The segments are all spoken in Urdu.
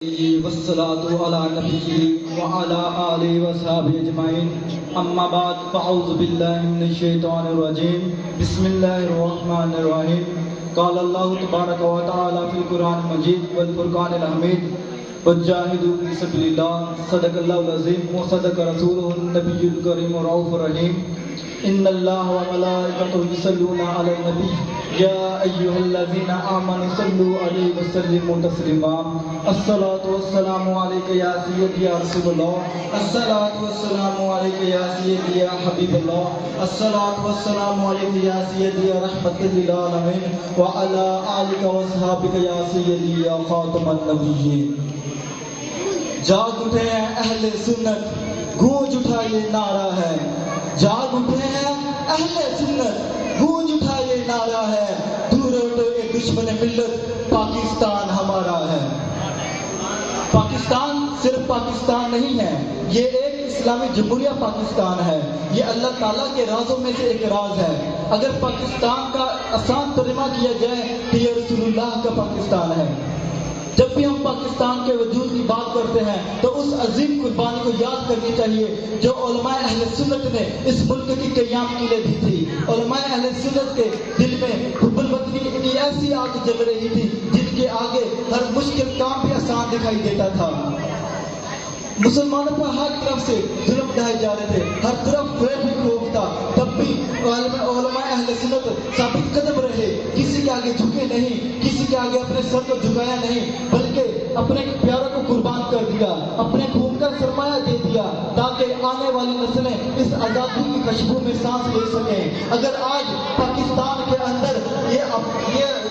والصلاة على نبيه وعلى آله وصحبه أجمعين أما بعد فأعوذ بالله من الشيطان الرجيم بسم الله الرحمن الرحيم قال الله تبارك وتعالى في القرآن المجيد والفرقان الحميد وجاهدوا في سبيل الله صدق الله العظيم وصدق رسوله النبي الكريم الرؤوف الرحيم إن الله وملائكته يصلون على النبي يا أيها الذين آمنوا صلوا عليه وسلموا تسليما الصلاة والسلام عليك يا سيدي يا رسول الله الصلاة والسلام عليك يا سيدي يا حبيب الله الصلاة والسلام عليك يا سيدي يا رحمة للعالمين وعلى آلك وصحابك يا سيدي يا خاتم النبيين جاگ اٹھے ہیں اہل سنت گونج اٹھا یہ نعرہ ہے جاگ اٹھے ہیں اہل سنت گونج اٹھا یہ نعرہ ہے دور ہٹو یہ دشمن ملت پاکستان ہمارا ہے پاکستان صرف پاکستان نہیں ہے یہ ایک اسلامی جمہوریہ پاکستان ہے یہ اللہ تعالیٰ کے رازوں میں سے ایک راز ہے اگر پاکستان کا آسان ترجمہ کیا جائے تو یہ رسول اللہ کا پاکستان ہے جب بھی ہم پاکستان کے وجود کی بات کرتے ہیں تو اس عظیم قربانی کو یاد کرنی چاہیے جو علماء اہل سنت نے اس ملک کی قیام کے لیے دی تھی علماء اہل سنت کے دل میں حب الوطنی کی ایسی آگ جل رہی تھی جن کے آگے ہر مشکل کام بھی آسان دکھائی دیتا تھا مسلمانوں پر ہر طرف سے ظلم ڈھائے جا رہے تھے ہر طرف خوف ہی خوف تھا تب بھی علماء اہل سنت ثابت قدم رہے کسی کے آگے جھکے نہیں کسی کے آگے اپنے سر کو جھکایا نہیں بلکہ اپنے پیاروں کو قربان کر دیا اپنے خون کا سرمایہ دے دیا تاکہ آنے والی نسلیں اس آزادی کی خوشبو میں سانس لے سکیں اگر آج پاکستان کے اندر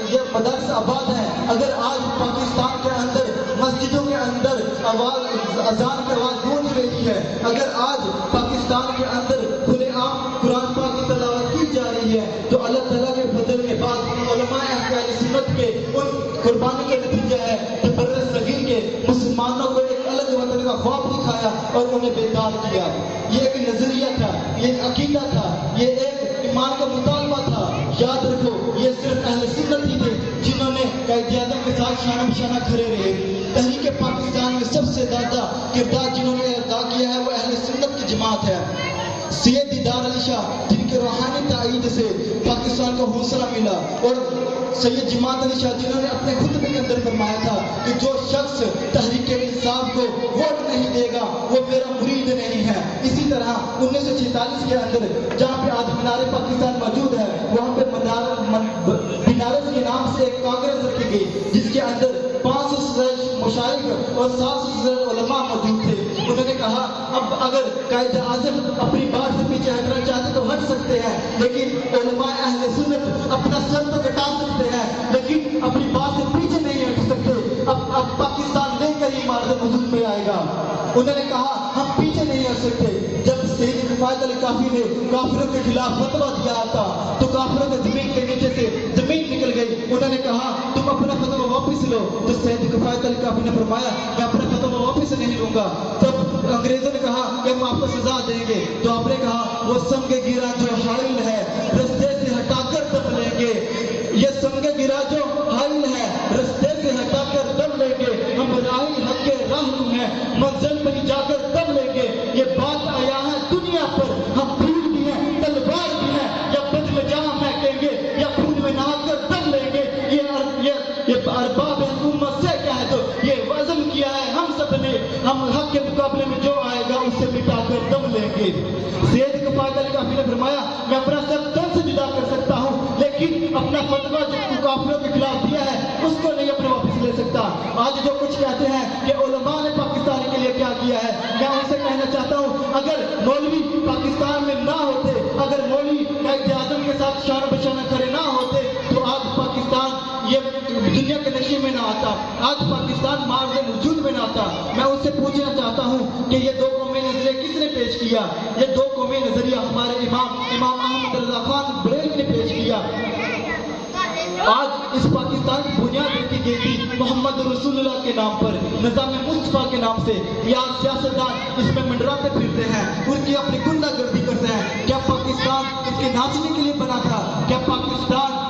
یہ مدارس آباد ہیں اگر آج پاکستان کے اندر مسجدوں کے اندر اذان کی آواز گونج رہی ہے اگر آج پاکستان کے اندر کھلے عام قرآن پاک کی تلاوت کی جا رہی ہے تو اللہ تعالیٰ کے فضل کے بعد علماء اہل سنت کے ان قربانی کا نتیجہ ہے کہ بر صغیر کے مسلمانوں کو ایک الگ وطن کا خواب دکھایا اور انہیں بیدار کیا یہ ایک نظریہ تھا یہ ایک عقیدہ تھا یہ ایک ایمان کا مطالبہ تھا یاد رکھو یہ صرف اہل سنت ہی تھے جنہوں نے قائد اعظم کے ساتھ شانہ بشانہ کھڑے رہے تحریک پاکستان میں سب سے زیادہ کردار جنہوں نے ادا کیا ہے وہ اہل سنت کی جماعت ہے سید دیدار علی شاہ جن کے روحانی تائید سے پاکستان کو حوصلہ ملا اور سید جماعت علی شاہ جنہوں نے اپنے خطبے کے اندر فرمایا تھا کہ جو شخص تحریک انصاف کو ووٹ نہیں دے گا وہ میرا مرید نہیں ہے اسی طرح 1946 کے اندر جہاں پہ آج مینار پاکستان موجود ہے وہاں پہ بنارس کے نام سے ایک کانگریس رکھی گئی جس کے اندر 500 سے مشائخ اور 700 سے علماء موجود تھے انہوں نے کہا اب اگر قائد اعظم اپنی بات سے پیچھے ہٹنا چاہتے تو ہٹ سکتے ہیں لیکن علماء اہل سنت اپنا سر تو کٹا سکتے ہیں لیکن اپنی بات سے پیچھے نہیں ہٹ سکتے اب پاکستان لے کر ہی مارد وجود میں آئے گا انہوں نے کہا ہم پیچھے نہیں ہٹ سکتے جب سید کفایت علی کافی نے کافروں کے خلاف فتویٰ دیا تھا تو کافروں کے زمین کے نیچے سے زمین نکل گئی انہوں نے کہا تم اپنا فتویٰ واپس لو تو سید کفایت علی کافی نے فرمایا میں اپنا فتویٰ واپس نہیں لوں گا تب انگریزوں نے کہا کہ ہم آپ کو سزا دیں گے تو آپ نے کہا وہ سنگ گرا جو حائل ہے رستے سے ہٹا کر دم لیں گے یہ سنگ گرا جو حائل ہے رستے سے ہٹا کر دم لیں گے ہم راہی حق کے راہنو ہیں منزل پر ہی جا کر دم لیں گے یہ بات آیا ہے دنیا پر ہم تیر بھی ہیں تلوار بھی ہیں یا بدل جہاں پھینکیں گے یا خون میں نہا کر دم لیں گے یہ ارباب حکومت سے کہہ دو یہ وزن کیا ہے ہم سب نے ہم حق کے مقابلے میں جو آئے گا اس سے مٹا کر دم لیں گے سید کفایت علی کافی نے فرمایا میں اپنا سر دم سے جدا کر سکتا ہوں لیکن اپنا فتویٰ جو کافروں کے خلاف دیا ہے اس کو نہیں اپنے واپس لے سکتا آج جو کچھ کہتے ہیں کہ علماء نے پاکستان کے لیے کیا کیا ہے میں ان سے کہنا چاہتا ہوں اگر مولوی پاکستان میں نہ ہوتے اگر مولوی قائد اعظم کے ساتھ شانہ بشانہ کھڑے نہ ہوتے تو آج پاکستان یہ دنیا کے نقشے میں نہ آتا آج پاکستان معرض وجود میں نہ آتا میں ان سے پوچھنا چاہتا ہوں کہ یہ دو قومی نظریہ کس نے پیش کیا یہ دو قومی نظریہ ہمارے امام احمد رضا خان بریلوی نے پیش کیا آج اس پاکستان کی بنیاد رکھی گئی تھی محمد رسول اللہ کے نام پر نظام مصطفیٰ کے نام سے یا سیاستدان اس میں منڈراتے پھرتے ہیں ان کی اپنی گنڈا گردی کرتے ہیں کیا پاکستان ان کے ناچنے کے لیے بنا تھا کیا پاکستان